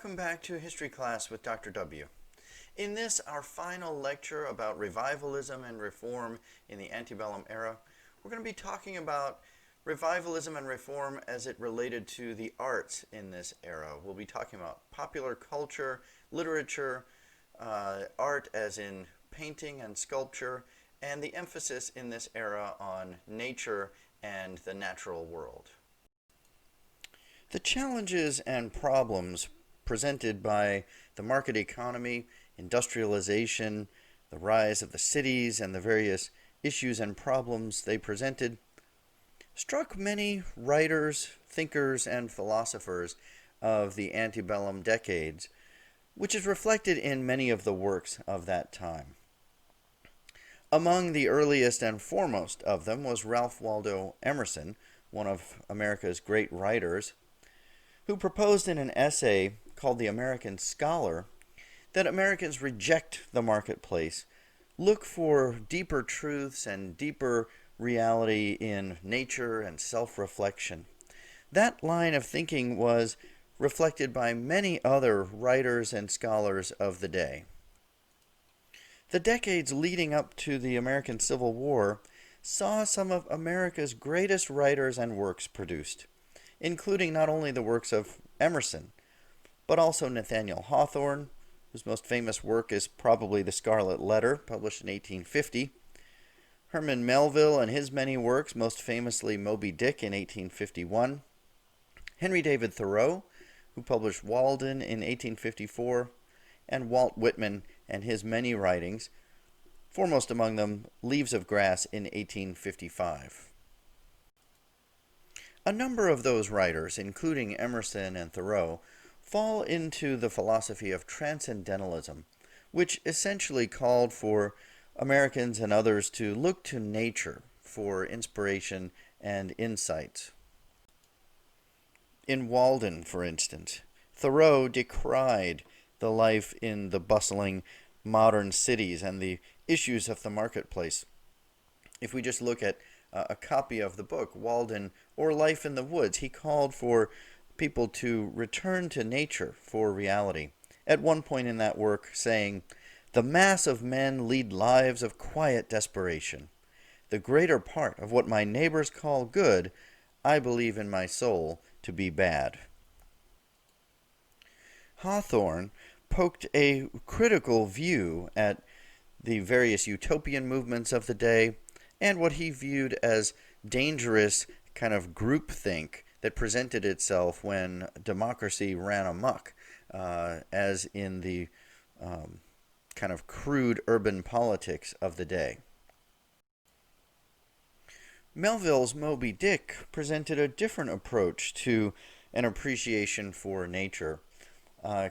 welcome back to History Class with Dr. W. In this, our final lecture about revivalism and reform in the antebellum era, we're going to be talking about revivalism and reform as it related to the arts in this era. We'll be talking about popular culture, literature, art as in painting and sculpture, and the emphasis in this era on nature and the natural world. The challenges and problems presented by the market economy, industrialization, the rise of the cities, and the various issues and problems they presented struck many writers, thinkers, and philosophers of the antebellum decades, which is reflected in many of the works of that time. Among the earliest and foremost of them was Ralph Waldo Emerson, one of America's great writers, who proposed in an essay called The American Scholar that Americans reject the marketplace, look for deeper truths and deeper reality in nature and self-reflection. That line of thinking was reflected by many other writers and scholars of the day. The decades leading up to the American Civil War saw some of America's greatest writers and works produced, including not only the works of Emerson, but also Nathaniel Hawthorne, whose most famous work is probably The Scarlet Letter, published in 1850, Herman Melville and his many works, most famously Moby Dick in 1851, Henry David Thoreau, who published Walden in 1854, and Walt Whitman and his many writings, foremost among them Leaves of Grass in 1855. A number of those writers, including Emerson and Thoreau, fall into the philosophy of Transcendentalism, which essentially called for Americans and others to look to nature for inspiration and insight. In Walden, for instance, Thoreau decried the life in the bustling modern cities and the issues of the marketplace. If we just look at a copy of the book, Walden or Life in the Woods, he called for people to return to nature for reality. At one point in that work saying, "The mass of men lead lives of quiet desperation. The greater part of what my neighbors call good, I believe in my soul to be bad." Hawthorne poked a critical view at the various utopian movements of the day and what he viewed as dangerous kind of groupthink that presented itself when democracy ran amok, as in the kind of crude urban politics of the day. Melville's Moby Dick presented a different approach to an appreciation for nature.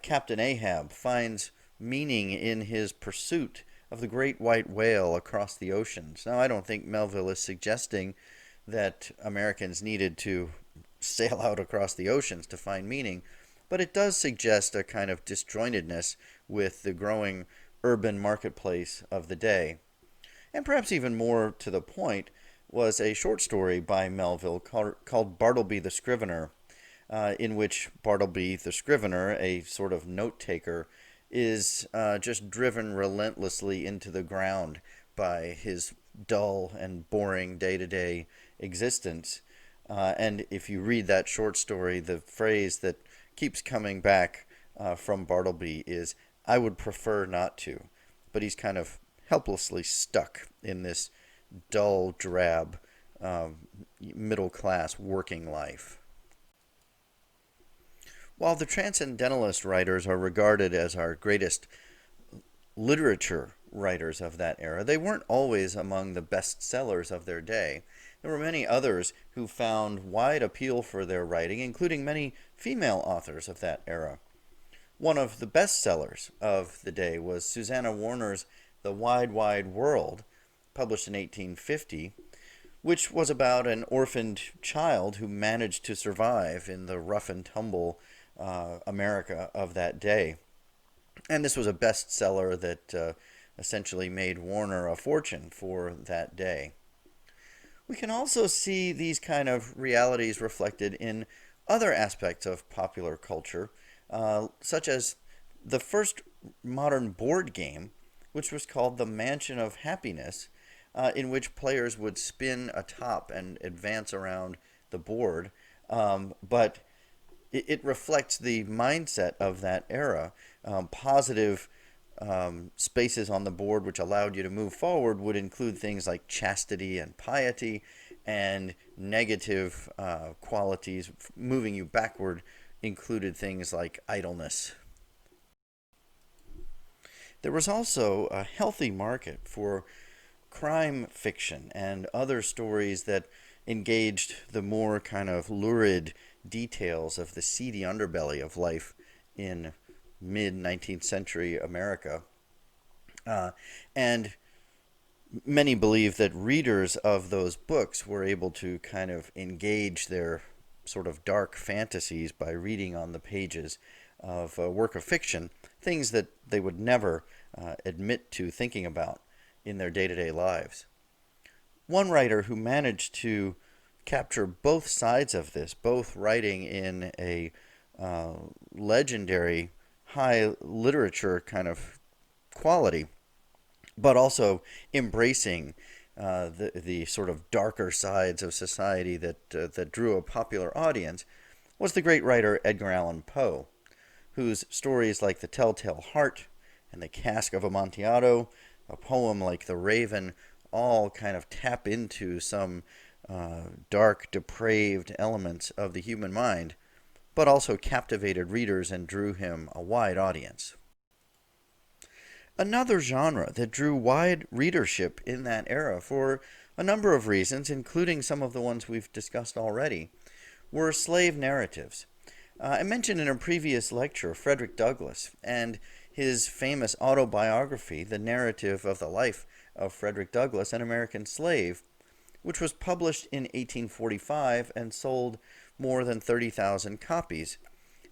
Captain Ahab finds meaning in his pursuit of the great white whale across the oceans. Now, I don't think Melville is suggesting that Americans needed to sail out across the oceans to find meaning, but it does suggest a kind of disjointedness with the growing urban marketplace of the day. And perhaps even more to the point was a short story by Melville called Bartleby the Scrivener, in which Bartleby the Scrivener, a sort of note-taker, is just driven relentlessly into the ground by his dull and boring day-to-day existence. And if you read that short story, the phrase that keeps coming back from Bartleby is, "I would prefer not to." But he's kind of helplessly stuck in this dull, drab, middle-class working life. While the Transcendentalist writers are regarded as our greatest literature writers of that era, they weren't always among the best sellers of their day. There were many others who found wide appeal for their writing, including many female authors of that era. One of the best sellers of the day was Susanna Warner's The Wide, Wide World, published in 1850, which was about an orphaned child who managed to survive in the rough and tumble America of that day. And this was a bestseller that essentially made Warner a fortune for that day. We can also see these kind of realities reflected in other aspects of popular culture. such as the first modern board game, which was called the Mansion of Happiness, in which players would spin a top and advance around the board. But it reflects the mindset of that era. Positive spaces on the board which allowed you to move forward would include things like chastity and piety, and negative qualities moving you backward included things like idleness. There was also a healthy market for crime fiction and other stories that engaged the more kind of lurid details of the seedy underbelly of life in mid 19th century America. And many believe that readers of those books were able to kind of engage their sort of dark fantasies by reading on the pages of a work of fiction, things that they would never admit to thinking about in their day-to-day lives. One writer who managed to capture both sides of this, both writing in a legendary high literature kind of quality, but also embracing the sort of darker sides of society that drew a popular audience, was the great writer Edgar Allan Poe, whose stories like The Telltale Heart and The Cask of Amontillado, a poem like The Raven, all kind of tap into some dark, depraved elements of the human mind, but also captivated readers and drew him a wide audience. Another genre that drew wide readership in that era for a number of reasons, including some of the ones we've discussed already, were slave narratives. I mentioned in a previous lecture Frederick Douglass and his famous autobiography, The Narrative of the Life of Frederick Douglass, an American Slave, which was published in 1845 and sold more than 30,000 copies.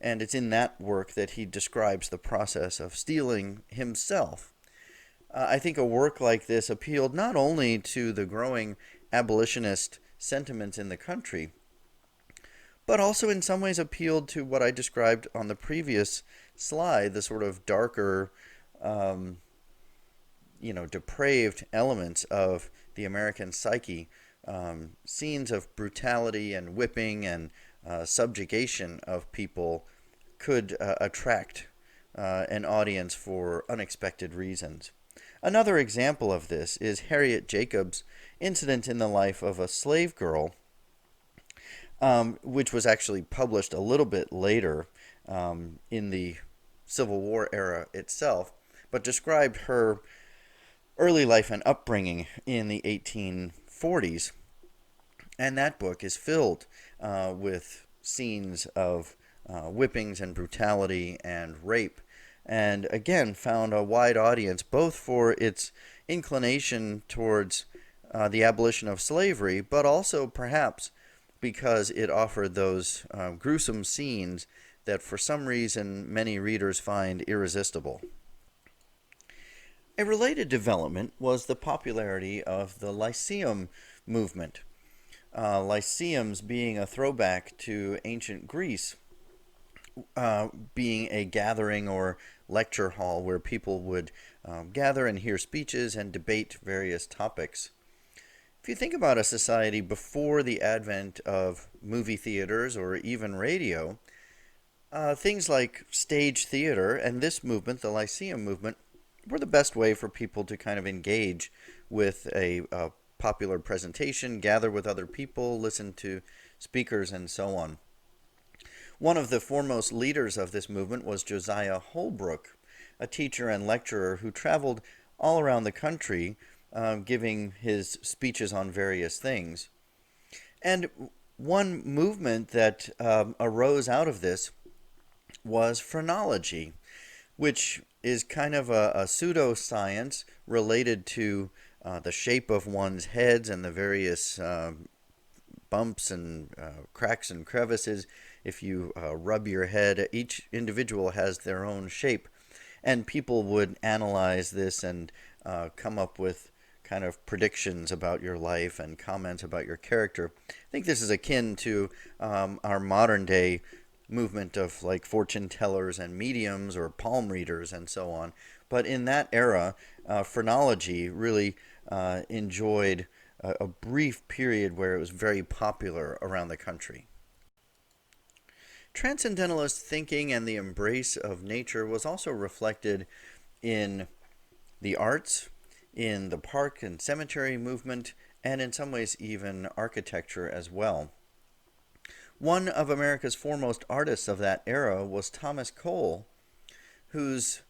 And it's in that work that he describes the process of stealing himself. I think a work like this appealed not only to the growing abolitionist sentiments in the country, but also in some ways appealed to what I described on the previous slide, the sort of darker, depraved elements of the American psyche, scenes of brutality and whipping and subjugation of people could attract an audience for unexpected reasons. Another example of this is Harriet Jacobs' incident in the life of a slave girl, which was actually published a little bit later in the Civil War era itself, but described her early life and upbringing in the 1840s. And that book is filled with scenes of whippings and brutality and rape, and again found a wide audience both for its inclination towards the abolition of slavery, but also perhaps because it offered those gruesome scenes that for some reason many readers find irresistible. A related development was the popularity of the Lyceum movement. Lyceums being a throwback to ancient Greece, being a gathering or lecture hall where people would gather and hear speeches and debate various topics. If you think about a society before the advent of movie theaters or even radio, things like stage theater and this movement, the Lyceum movement, were the best way for people to kind of engage with a popular presentation, gather with other people, listen to speakers, and so on. One of the foremost leaders of this movement was Josiah Holbrook, a teacher and lecturer who traveled all around the country giving his speeches on various things. And one movement that arose out of this was phrenology, which is kind of a pseudoscience related to the shape of one's heads and the various bumps and cracks and crevices. If you rub your head, each individual has their own shape. And people would analyze this and come up with kind of predictions about your life and comments about your character. I think this is akin to our modern day movement of like fortune tellers and mediums or palm readers and so on. But in that era, phrenology really enjoyed a brief period where it was very popular around the country. Transcendentalist thinking and the embrace of nature was also reflected in the arts, in the park and cemetery movement, and in some ways even architecture as well. One of America's foremost artists of that era was Thomas Cole, whose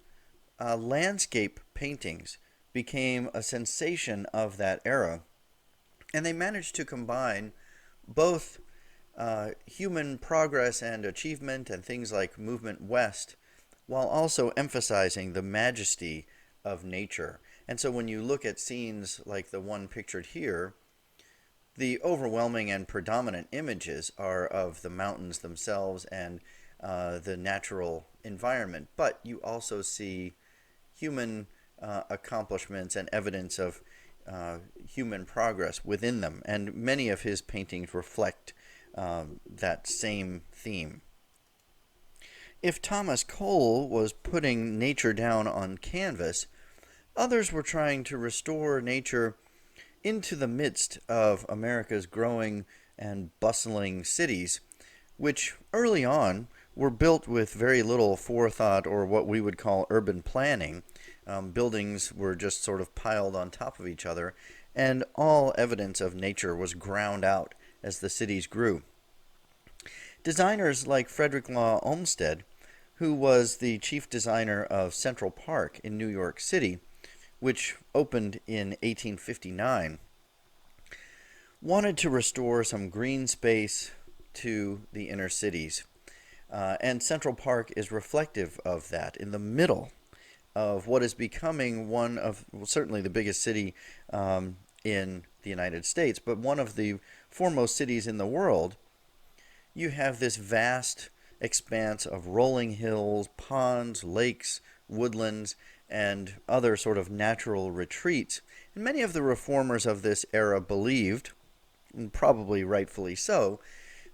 landscape paintings became a sensation of that era. And they managed to combine both human progress and achievement and things like movement west, while also emphasizing the majesty of nature. And so when you look at scenes like the one pictured here, the overwhelming and predominant images are of the mountains themselves and the natural environment, but you also see human accomplishments and evidence of human progress within them, and many of his paintings reflect that same theme. If Thomas Cole was putting nature down on canvas, others were trying to restore nature into the midst of America's growing and bustling cities, which early on were built with very little forethought or what we would call urban planning. Buildings were just sort of piled on top of each other, and all evidence of nature was ground out as the cities grew. Designers like Frederick Law Olmsted, who was the chief designer of Central Park in New York City, which opened in 1859, wanted to restore some green space to the inner cities. And Central Park is reflective of that, in the middle of what is becoming one of, well, certainly the biggest city in the United States, but one of the foremost cities in the world. You have this vast expanse of rolling hills, ponds, lakes, woodlands, and other sort of natural retreats. And many of the reformers of this era believed, and probably rightfully so,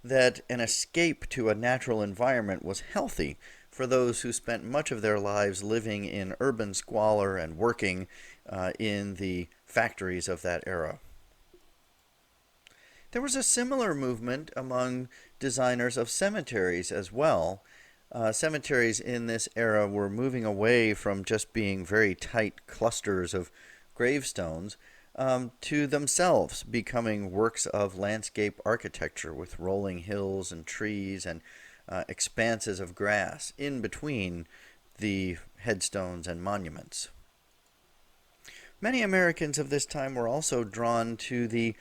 that an escape to a natural environment was healthy for those who spent much of their lives living in urban squalor and working in the factories of that era. There was a similar movement among designers of cemeteries as well. Cemeteries in this era were moving away from just being very tight clusters of gravestones to themselves becoming works of landscape architecture with rolling hills and trees and expanses of grass in between the headstones and monuments. Many Americans of this time were also drawn to the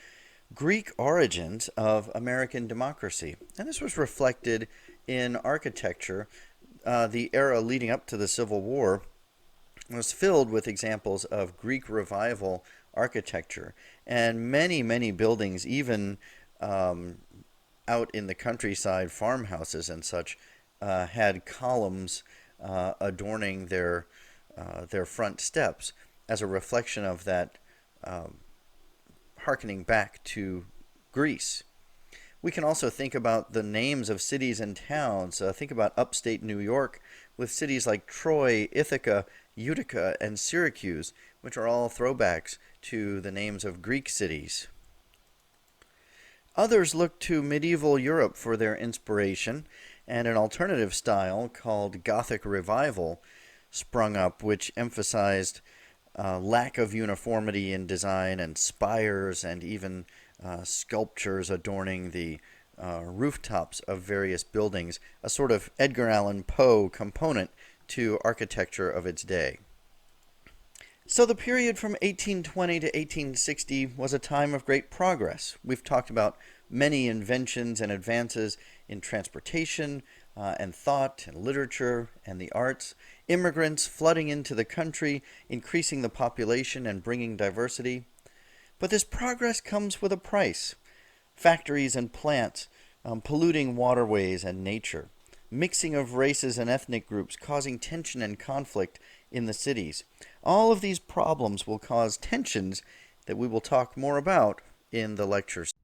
Greek origins of American democracy, and this was reflected in architecture. The era leading up to the Civil War was filled with examples of Greek revival architecture, and many buildings, even out in the countryside, farmhouses and such, had columns adorning their front steps as a reflection of that harkening back to Greece. We can also think about the names of cities and towns. Think about upstate New York with cities like Troy, Ithaca, Utica, and Syracuse, which are all throwbacks to the names of Greek cities. Others look to medieval Europe for their inspiration, and an alternative style called Gothic Revival sprung up, which emphasized lack of uniformity in design and spires and even sculptures adorning the rooftops of various buildings, a sort of Edgar Allan Poe component to architecture of its day. So the period from 1820 to 1860 was a time of great progress. We've talked about many inventions and advances in transportation and thought and literature and the arts, immigrants flooding into the country, increasing the population and bringing diversity. But this progress comes with a price. Factories and plants polluting waterways and nature, mixing of races and ethnic groups causing tension and conflict in the cities. All of these problems will cause tensions that we will talk more about in the lectures.